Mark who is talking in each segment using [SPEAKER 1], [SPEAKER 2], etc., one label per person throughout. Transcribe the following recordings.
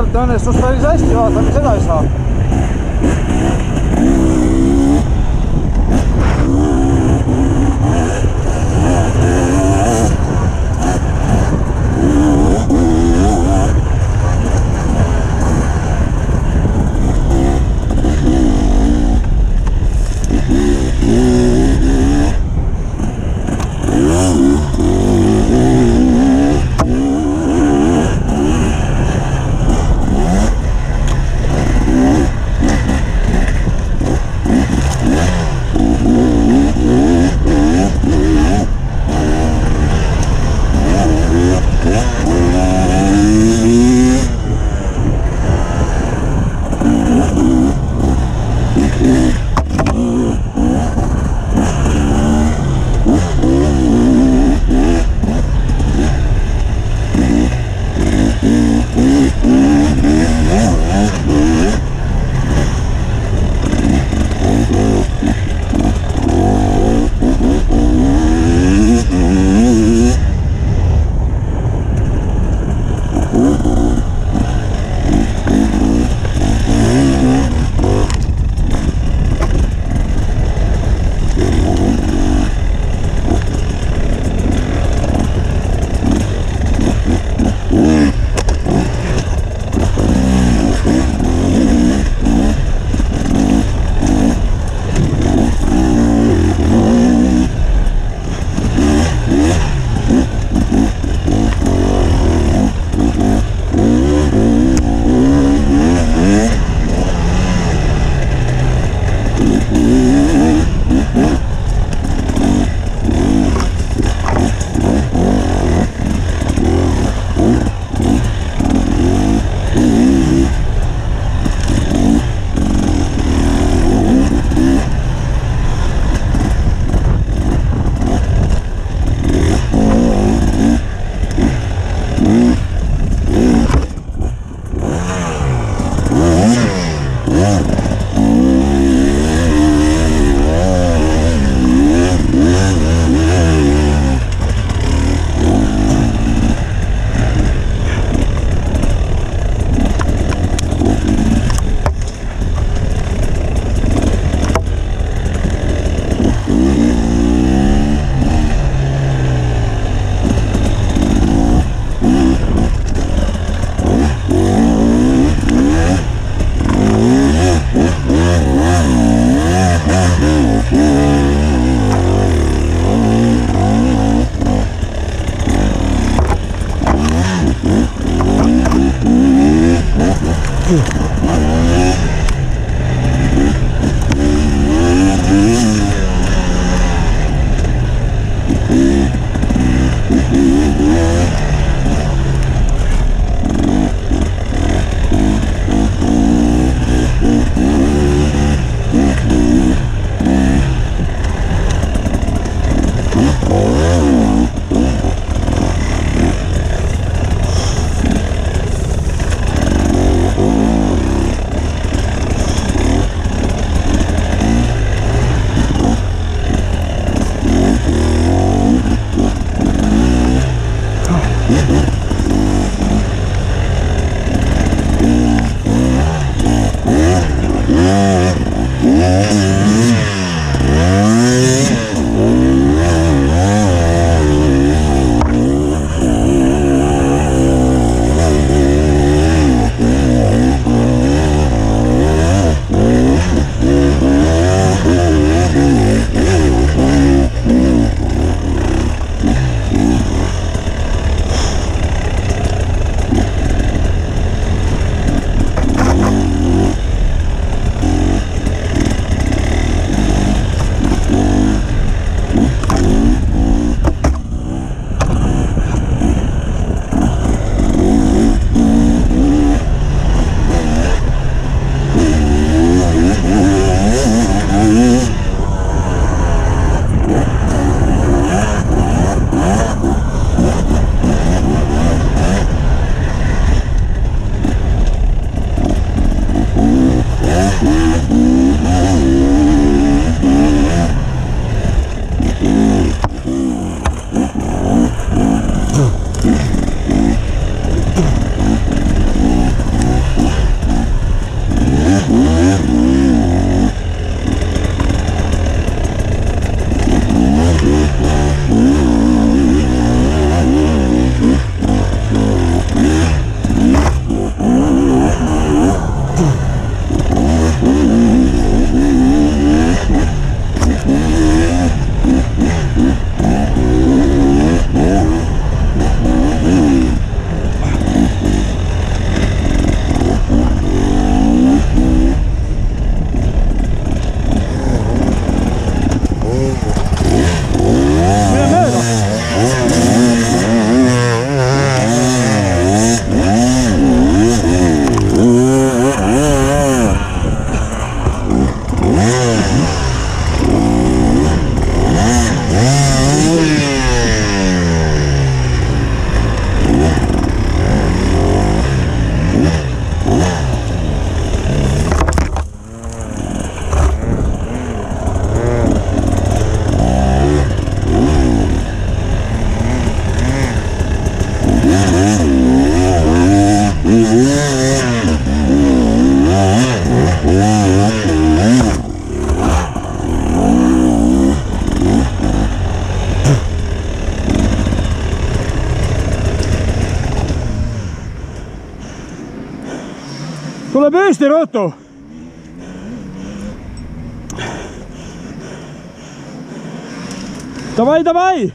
[SPEAKER 1] sealt õnnestus päris hästi, vaatame seda ei saa.
[SPEAKER 2] Tule püsti ruttu. Davai, davai.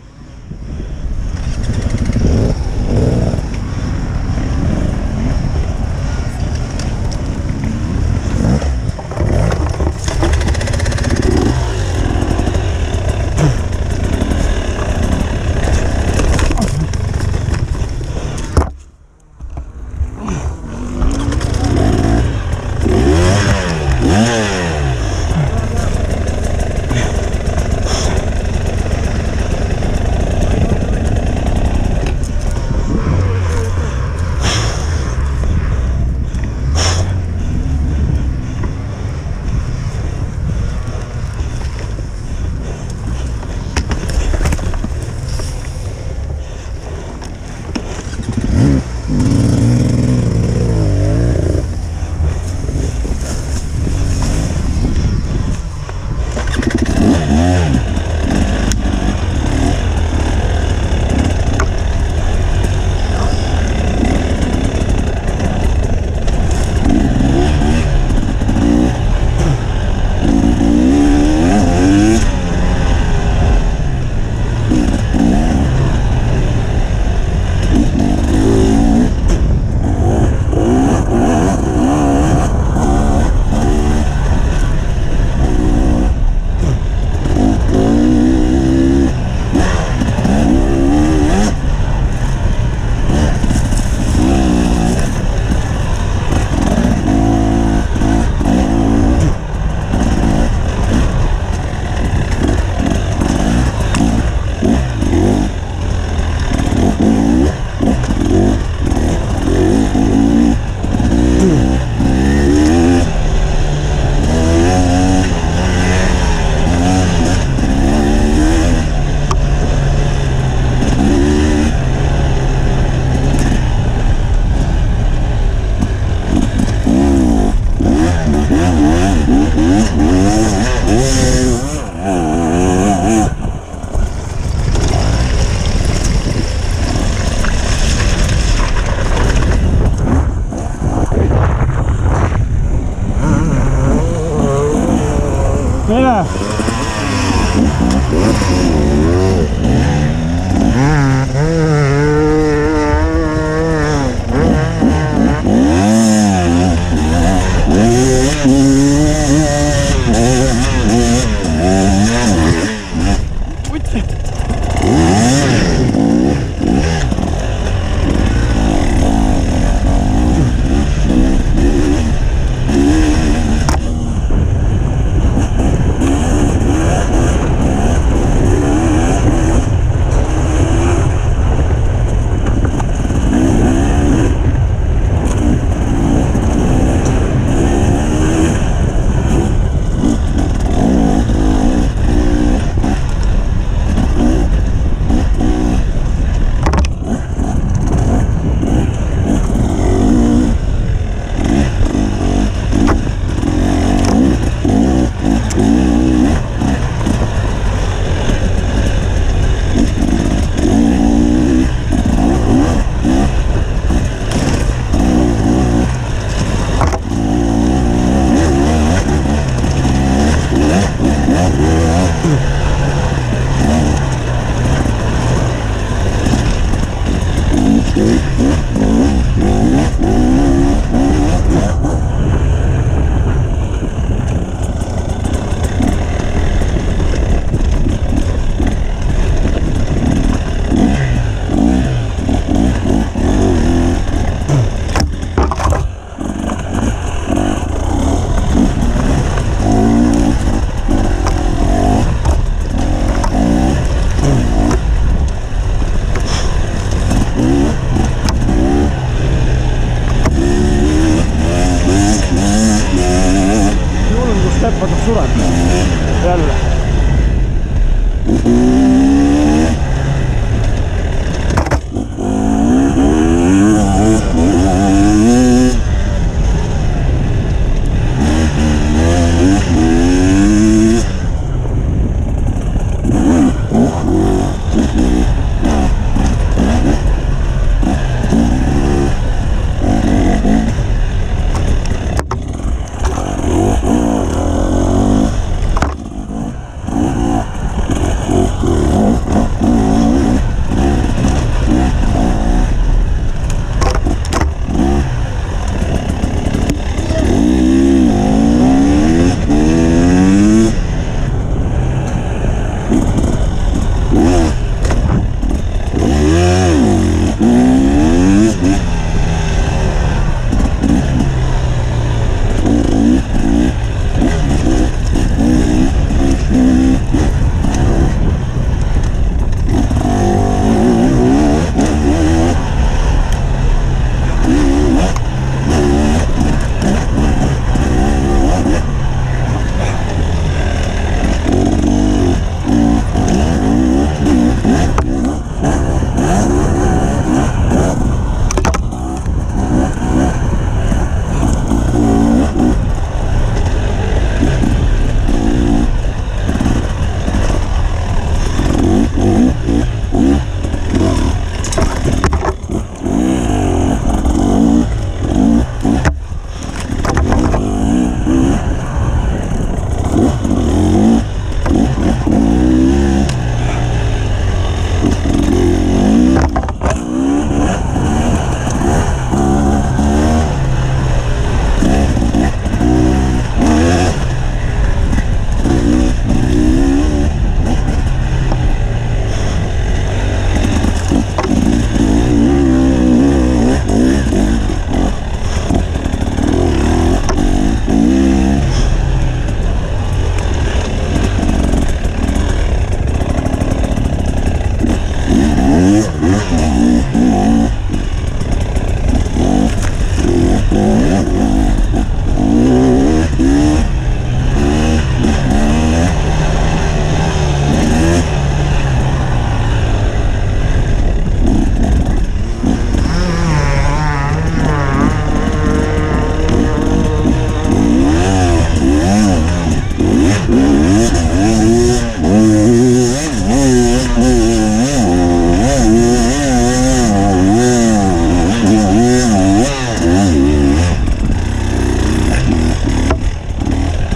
[SPEAKER 2] Mira.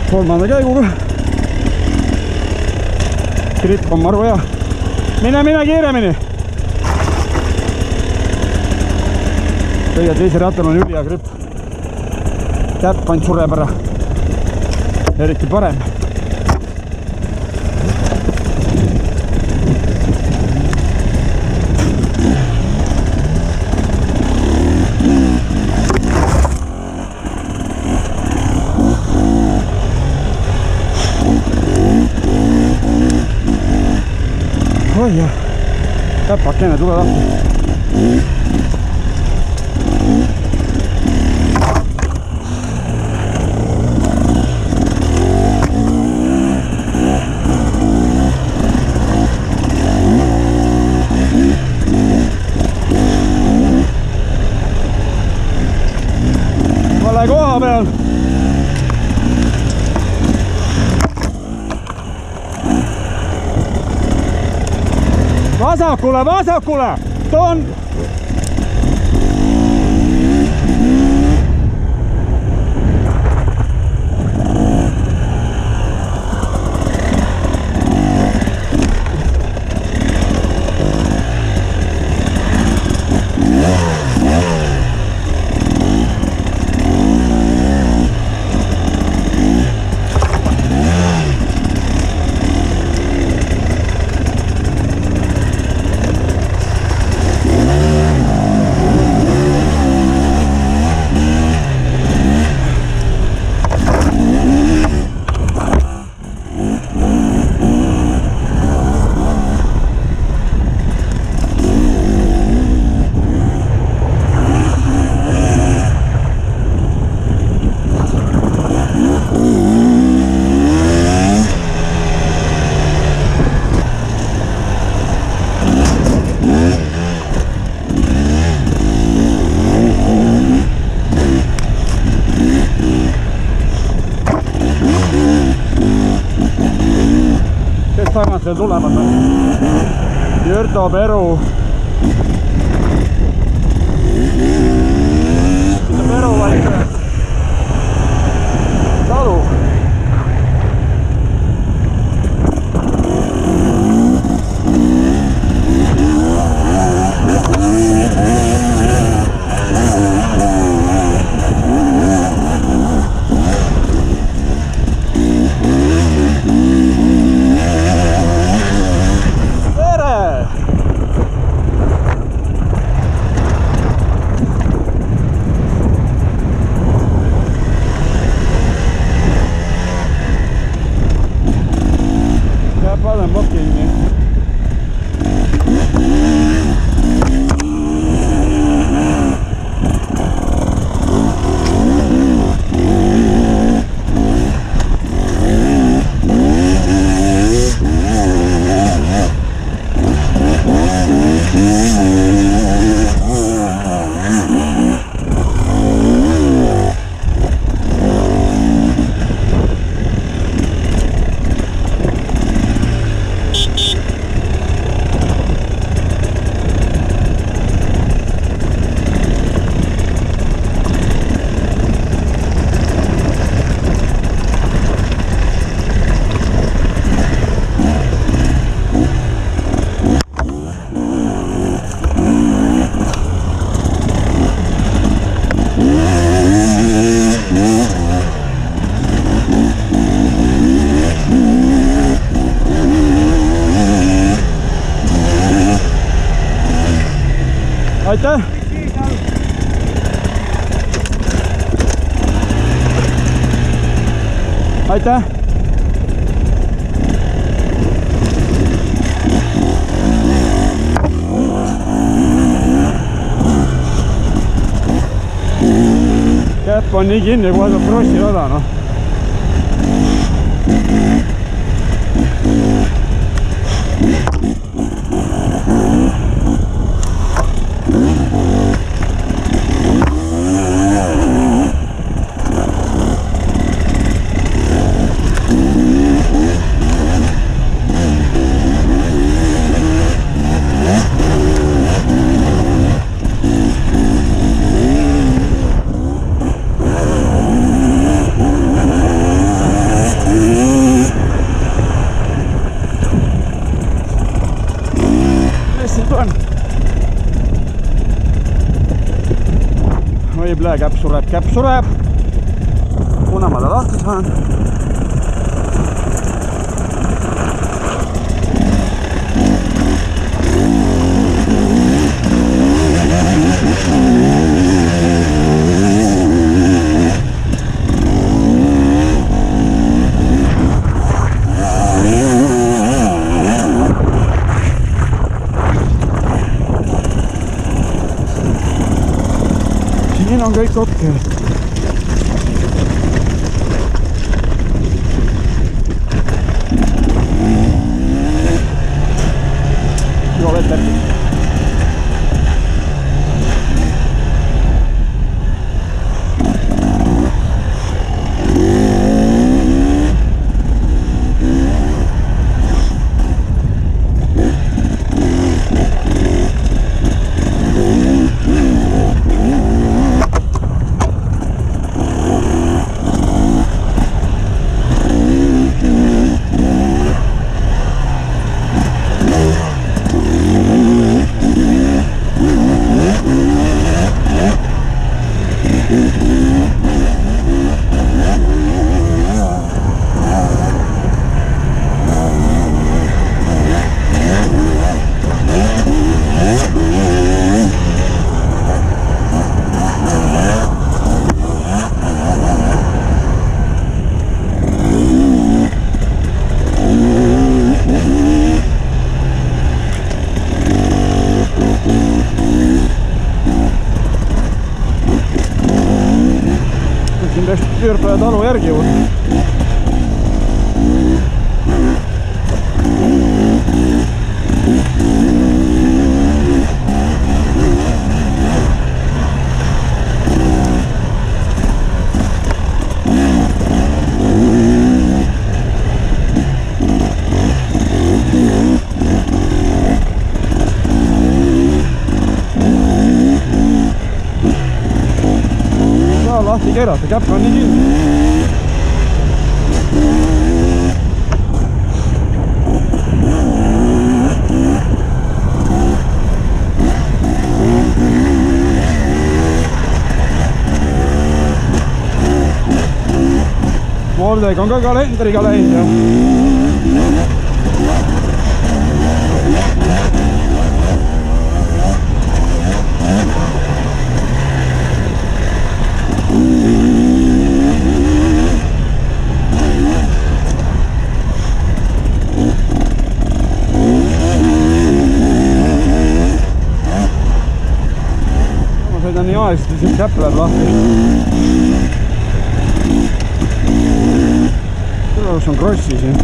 [SPEAKER 1] Kolmanda käiguga. Gripp on maru hea. Mine kiiremini. Kõige teise rattal on ülihea gripp. Täpp ainult sureb ära. Eriti parem. Oi jah, täpakene tule lahti. Vale koha peal. Vasakule! Toon! Tagant veel tulevad. Jürto Peru. Peru vaid talu. Aitäh! Aitäh! käpp on nii kinni, kohe saab krossi rada, noh. Oi, käpp sureb. Kuna ma ta lahti saan? Siin on kõik okei. Joo, vetter. Püürpäja talu järgi võtta. Lahti keerata, käpp on nii kinni. Moldega on ka kalendriga läinud ja nii aegselt, siis käpp läheb lahti. Kus on krossi siin?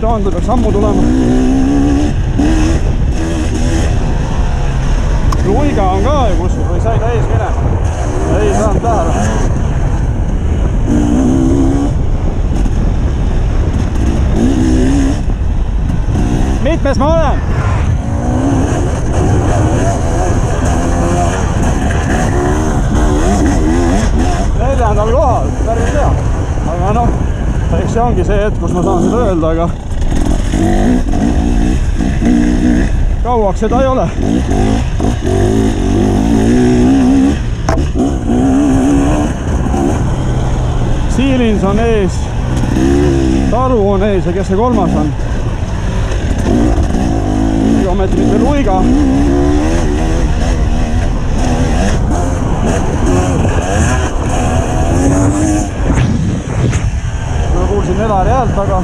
[SPEAKER 1] Taandada sammu tulema. Luiga on ka ju kuskil või sai täis minema. Ei saanud tähele. Mitmes ma olen? Neljandal kohal, päris hea. Aga see ongi see hetk, kus ma saan seda öelda, aga kauaks seda ei ole. Siilins on ees, Taru on ees ja kes see kolmas on? Ega ometi mitte Luiga. Ma kuulsin Elari häält, aga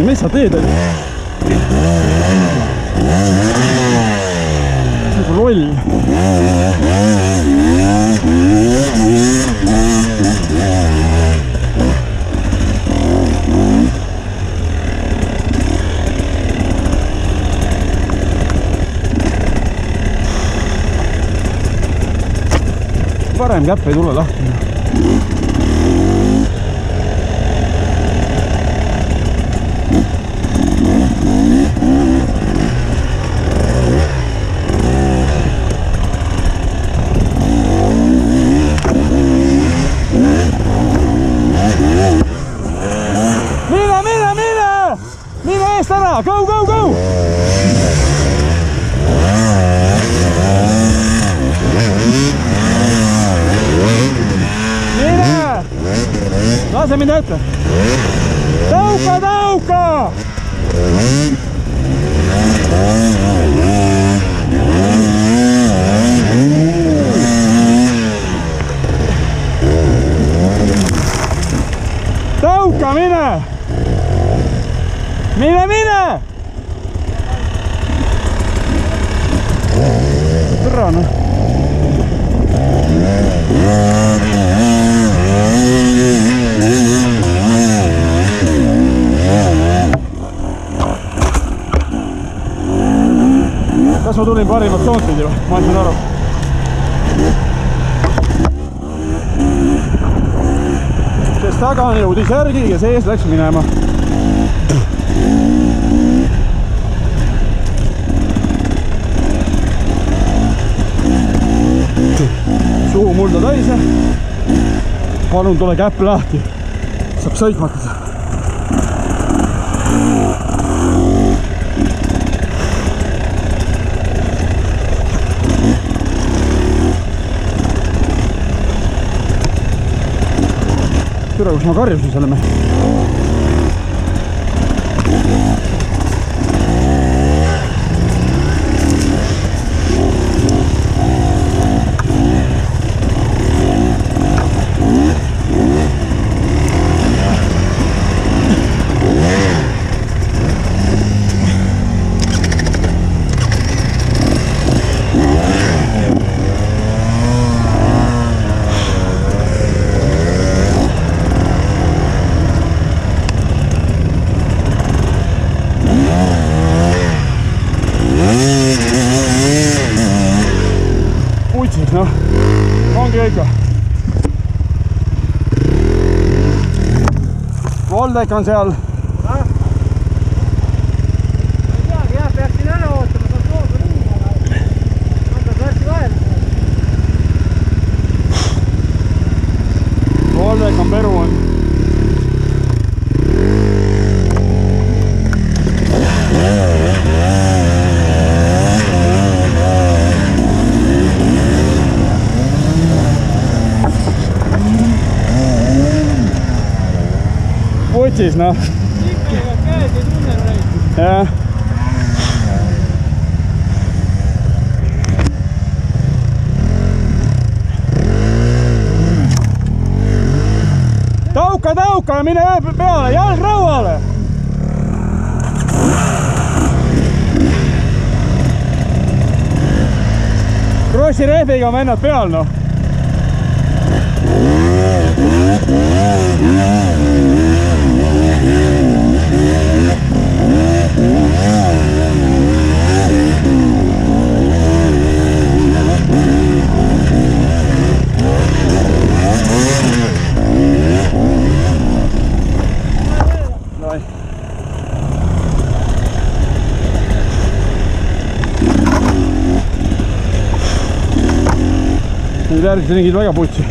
[SPEAKER 1] mis sa teed? Nagu loll. Parem käpp ei tule lahti. Go, go, go! Mine! Lase minna ette! Tõuka, tõuka! Tõuka, mine! Mine, mine! Türa, noh. Kas ma tulin parimat soont pidi või? Ma andsin aru. Kes taga jõudis järgi, kes ees läks minema. Suu mulda täis. Palun tule käpp lahti. Saab sõitmatada. Türa, kus ma karjusin selle mehe. Oldek on seal.
[SPEAKER 2] Jah, peaksin ära ootama, saab sooga ringi, aga anda klassi vahele.
[SPEAKER 1] Oldek on Peru on. Putsis, noh.
[SPEAKER 2] Ikka käed ei tunne neid.
[SPEAKER 1] Jah. Tauka, mine peale, jalg rauale. Krossi rehviga on vennad peal, noh. Nüüd järgmised ringid väga putsi.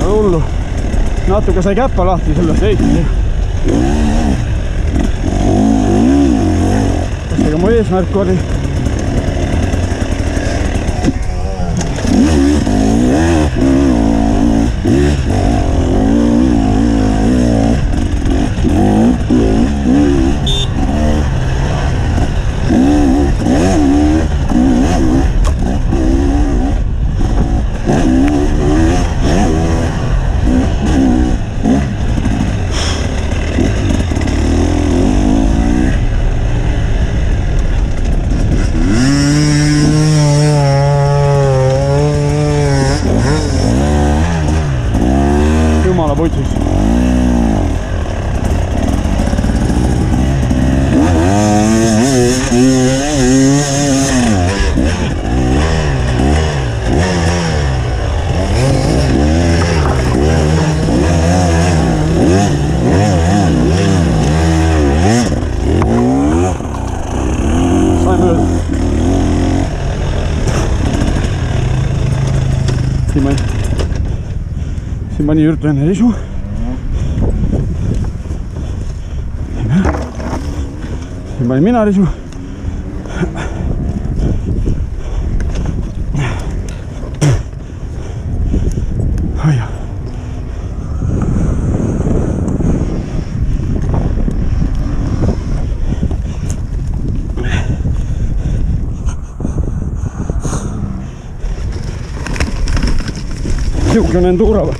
[SPEAKER 1] Hullu. Natuke sai käppa lahti sellest heitisi. Ega mu eesmärk oli putsis. Sain mööda. Siin pani Jürt enne risu. Siin pani mina risu. Aia. Siukene endura või?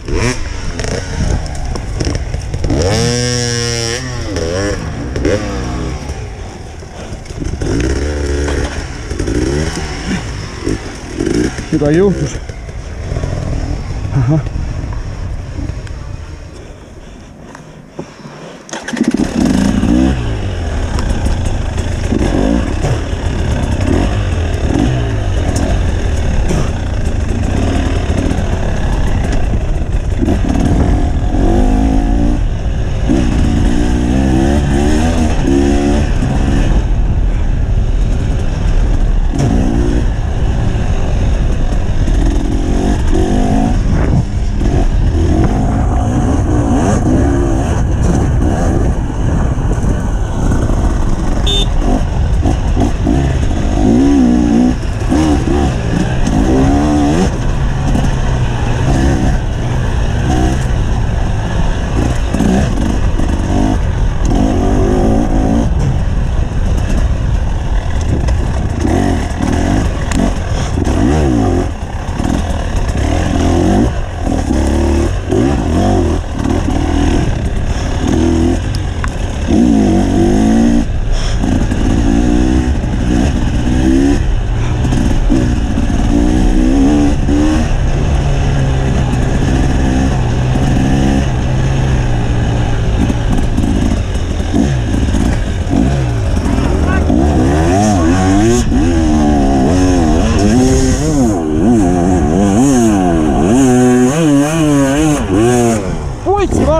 [SPEAKER 1] Midagi juhtus. Ahah.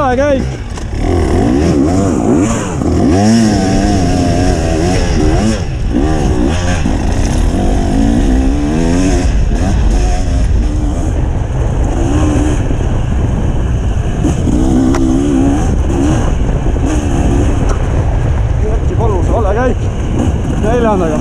[SPEAKER 1] vale käik. Erki Palus, vale käik. Neljandaga.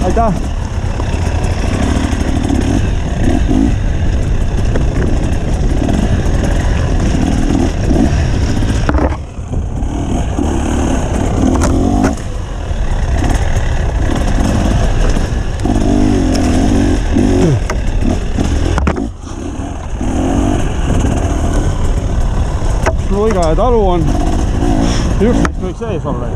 [SPEAKER 1] Aitäh! Luiga ja talu on. Üks neist võiks ees olla.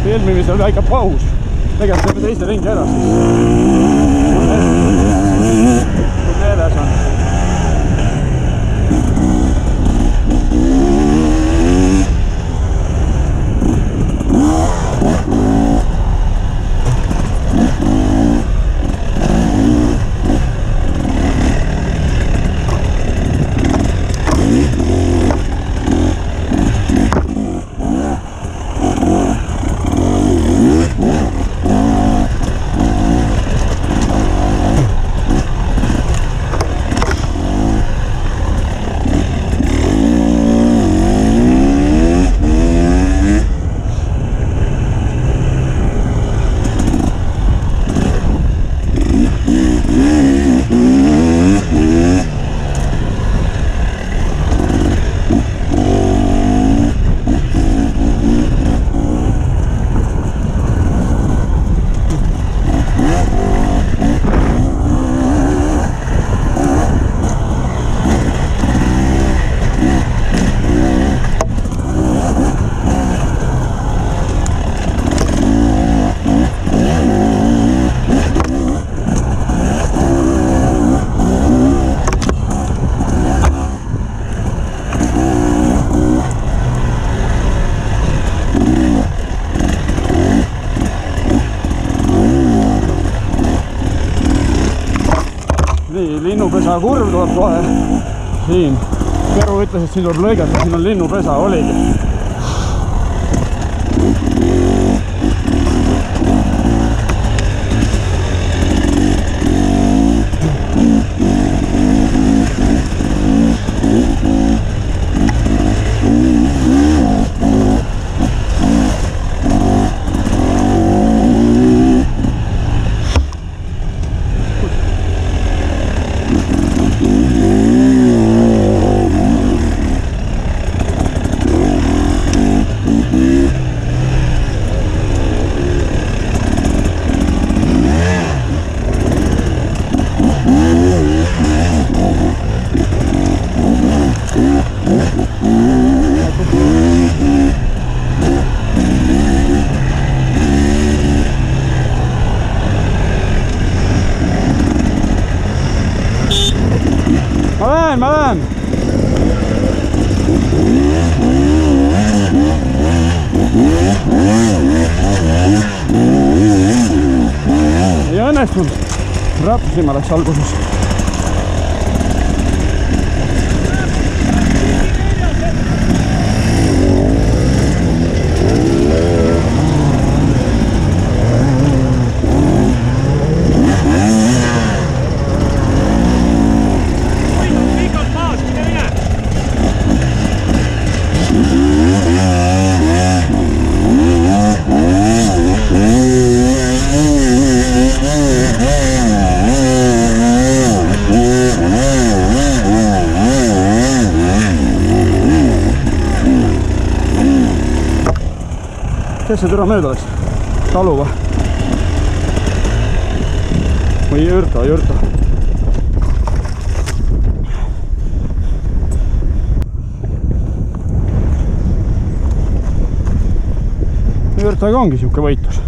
[SPEAKER 1] Filmimisel väike paus. Tegelikult teeme teise ringi ära siis. Kui meeles on. Nii, linnupesa kurv tuleb kohe. Siin. Peru ütles, et siin tuleb lõigata, siin on linnupesa, oligi. Ma lähen! Ei õnnestunud. Rapsima läks alguses. Kes see türa mööda läks? Talu või? Või Jürto? Jürtoga ongi siuke võitlus.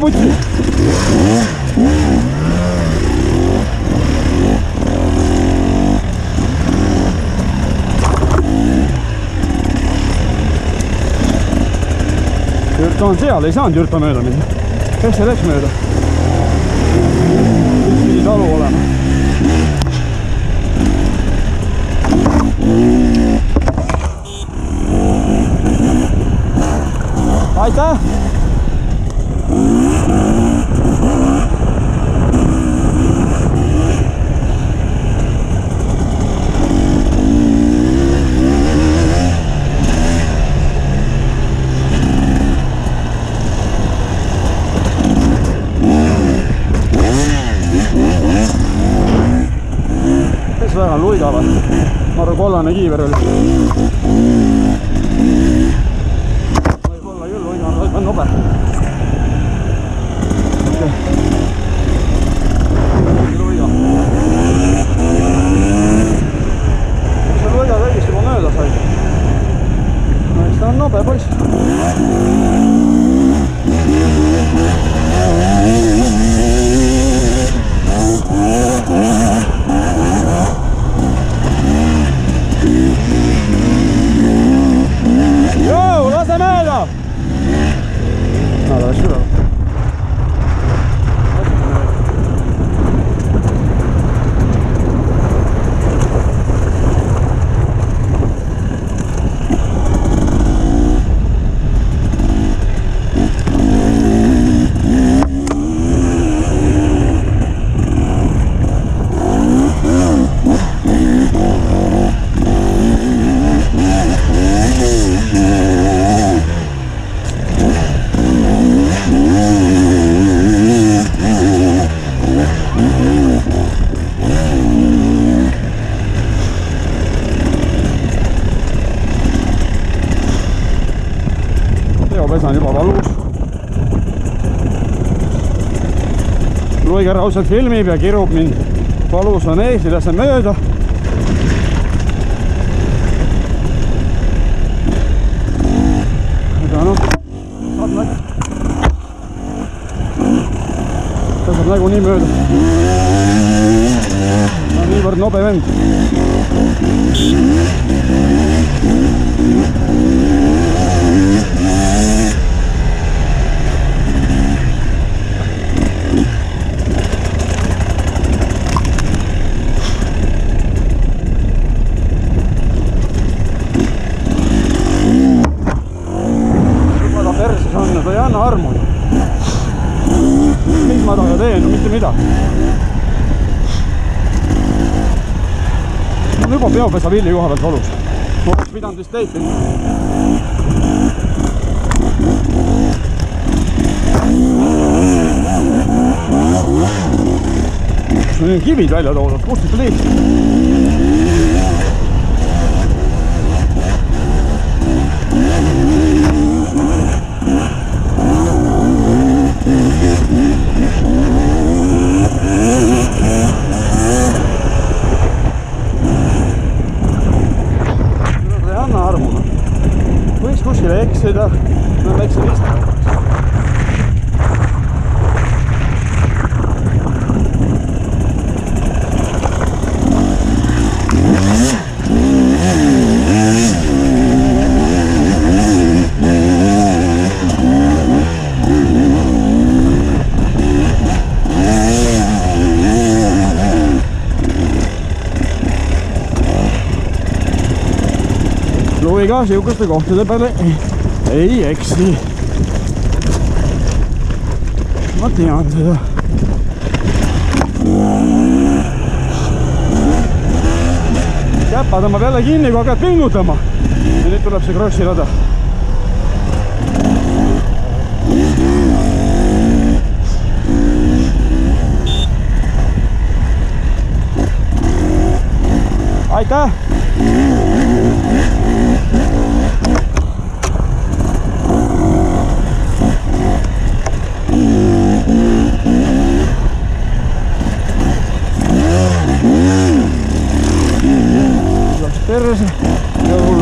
[SPEAKER 1] Putsi. Jürto on seal, ei saanud Jürto mööda minna. Kes see läks mööda? Pidi talu olema. Aitäh! Kes väga luiga või? Ma arvan, kollane kiiver oli. Võib-olla küll luiga on nobe. Nobe poiss. Joo, lase mööda! Läks üle. Pesa on juba valus. Luiga raudselt filmib ja kirub mind. Valus on ees, ei lase mööda. Aga noh, saab nägu nii mööda. On niivõrd nobe vend. Ta ei anna armu. Mis ma taga teen? No mitte midagi. On juba peopesa villi koha pealt valus. Ma oleks pidanud vist teid. Kus on kivid välja toodud? Kust need liiks? No läksin ise. Luiga siukuste kohtade peale ei eksi. Ma tean seda. Käpa tõmbab jälle kinni, kui hakkad pingutama. Ja nüüd tuleb see krossi rada. Aitäh! Perse ja hull.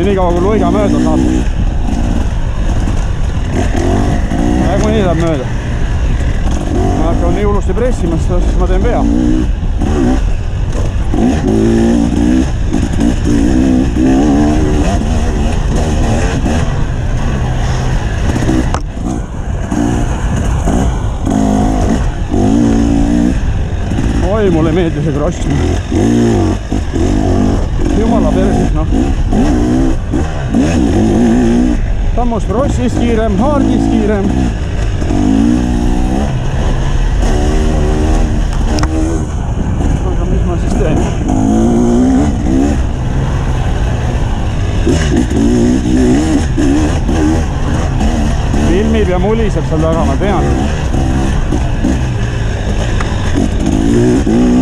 [SPEAKER 1] Nii kaua kui Luiga mööda saab. Praegu nii läheb mööda. Ma hakkan nii hullusti pressimas, siis ma teen pea. Oi, mulle meeldib see kross. Jumala persis, noh. Sammust Rossis kiirem, Haardis kiirem. Aga mis ma siis teen? Filmib ja muliseb seal taga, ma tean.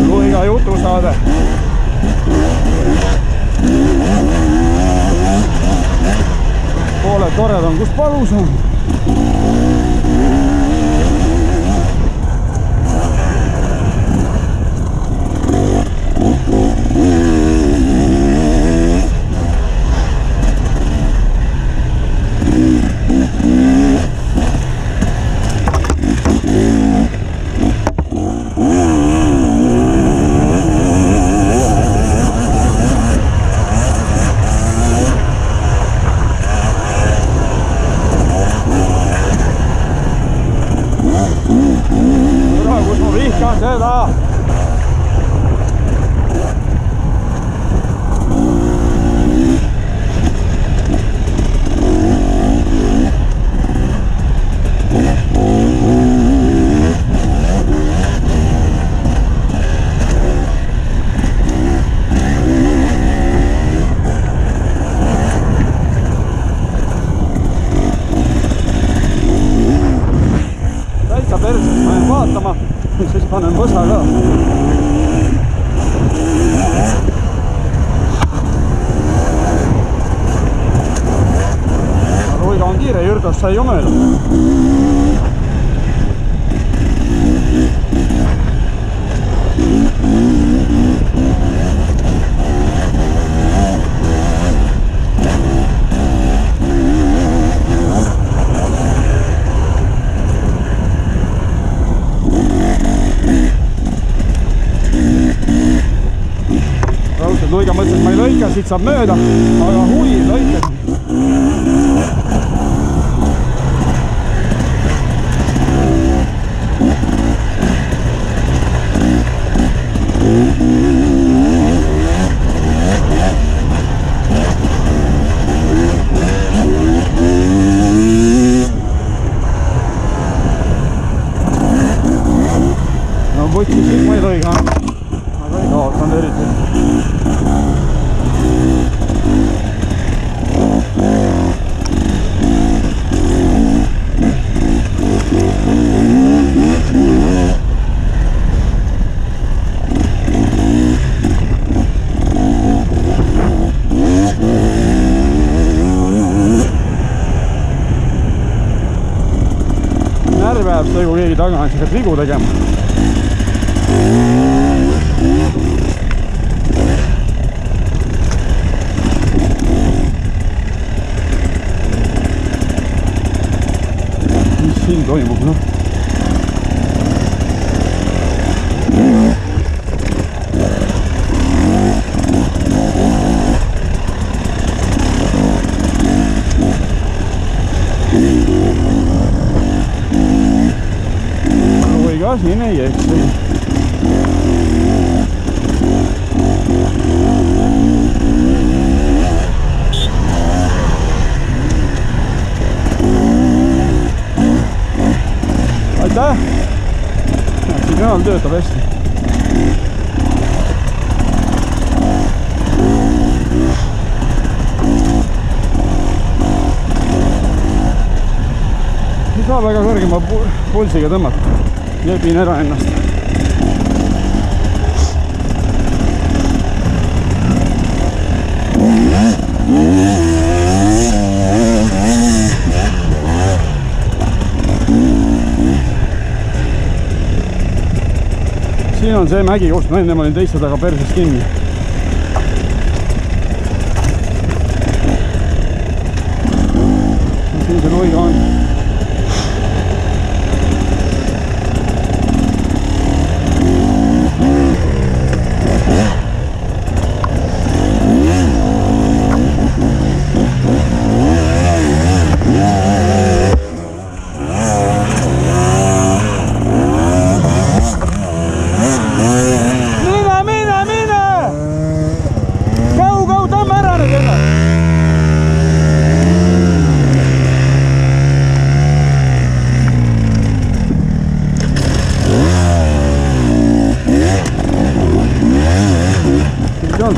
[SPEAKER 1] Luiga jutusaade. Pooled tored on, kus palus on. Seda. Täitsa perses, ma jään vaatama. Siis panen võsa ka. Luiga on kiire, Jürdos sai ju mööda. Luiga mõtles, et ma ei lõika, siit saab mööda, aga hui, lõikasin. No võtsi siis ma ei lõiga, aga ei kaotanud eriti. närve ajab see, kui keegi taga on, sa pead vigu tegema. Mis siin toimub, noh? Siin ei eksi. Aitäh! Signaal töötab hästi. Ei saa väga kõrgema pulsiga tõmmata. Jepin ära ennast. Siin on see mägi, kus ma enne olin teiste taga perses kinni. Siin see luiga on.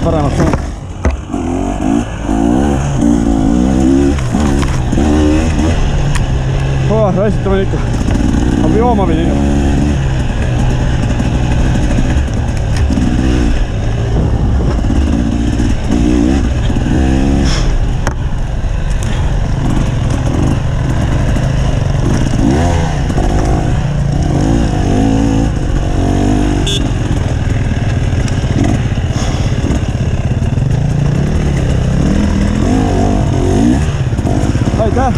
[SPEAKER 1] Paremat suund. Väsitame ikka. Aga jooma pidin. Aitäh!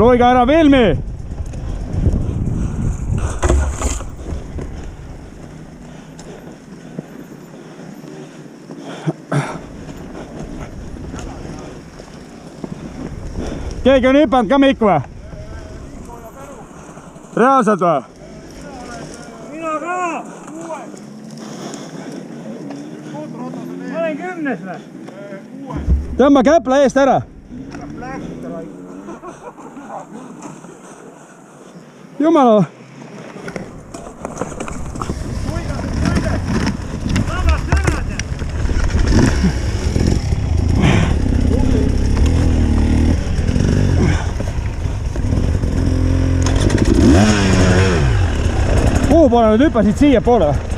[SPEAKER 1] Luiga ära filmi! Keegi on hüpanud ka Mikk või? Reaalselt või?
[SPEAKER 2] Mina ka! Ma olen 10 või?
[SPEAKER 1] Tõmba käpla eest ära! Jumala! Kuhu poole nüüd hüppasid siia poole või?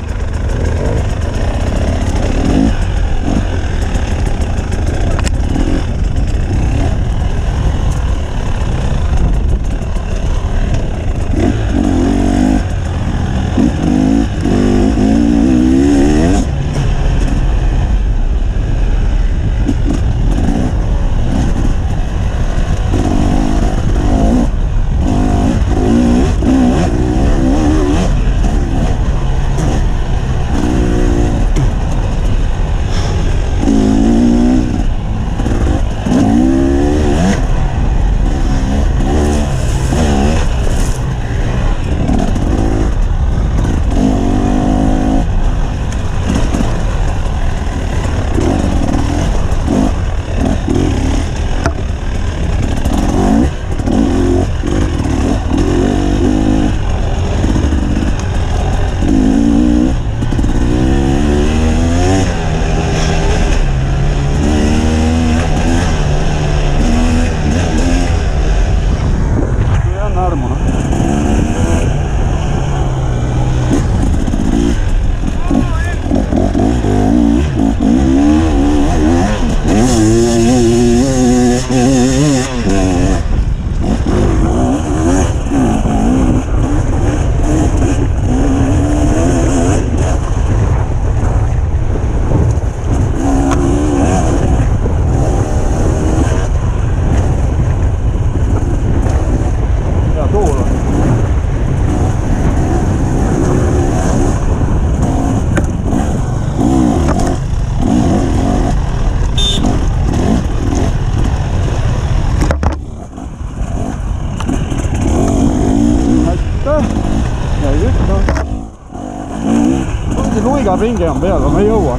[SPEAKER 1] Luiga pinge on peal, aga ma ei jõua.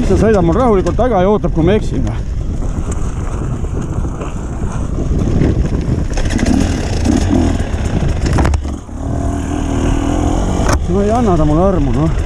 [SPEAKER 1] Ta sõidab mul rahulikult taga ja ootab, kui ma eksin. No ei anna ta mulle armu, noh.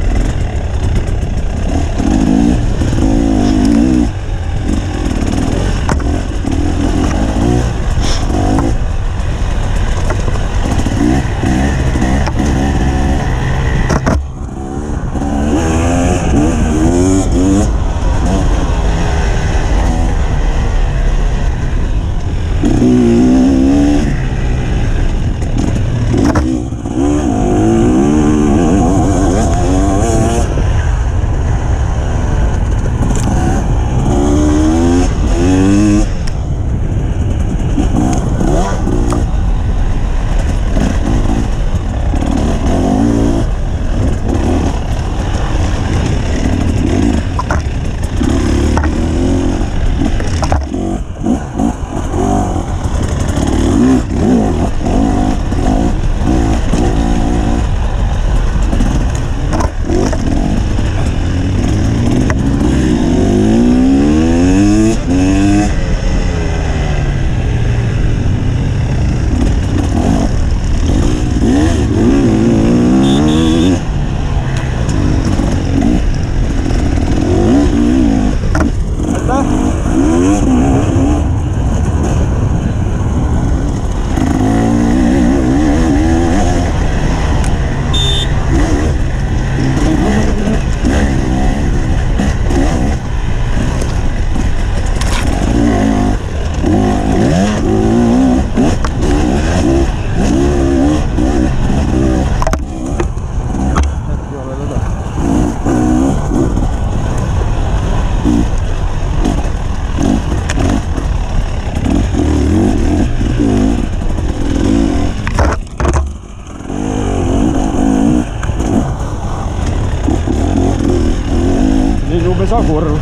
[SPEAKER 1] sagur.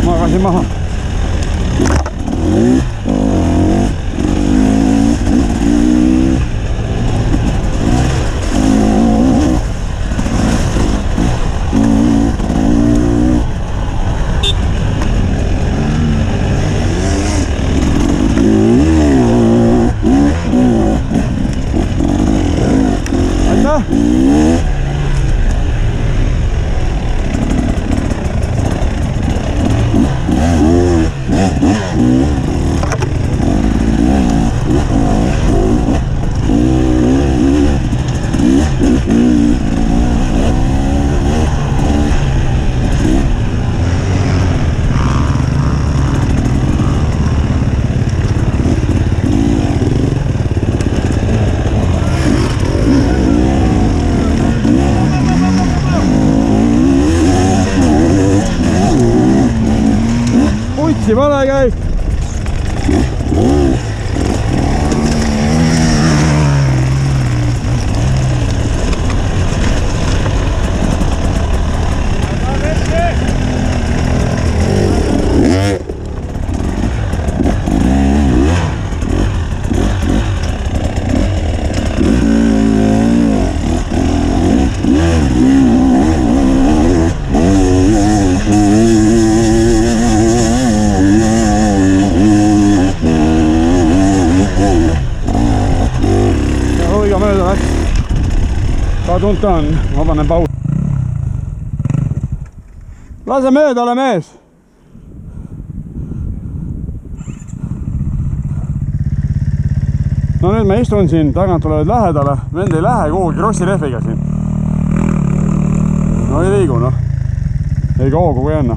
[SPEAKER 1] Magasin maha. Putsi vale käib. Kadunud on, vabanen paus. Lase mööda, ole mees. No nüüd ma istun siin, tagant tulevad lähedale. Vend ei lähe kuhugi krossirehviga siin. No ei liigu, noh. Ei kao kui enne.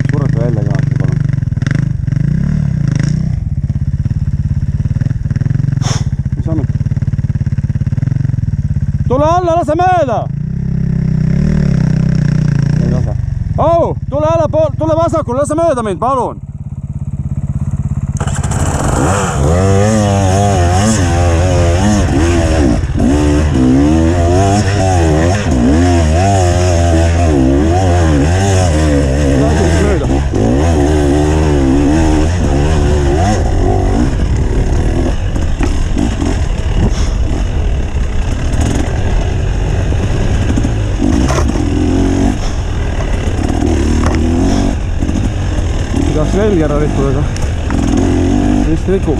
[SPEAKER 1] Surete välja ka. Tule alla, lase mööda! Ei lase. Au! Tule alla, tule vasakul, lase mööda mind, palun! Tahaks velgi ära rikkuda, aga vist rikub.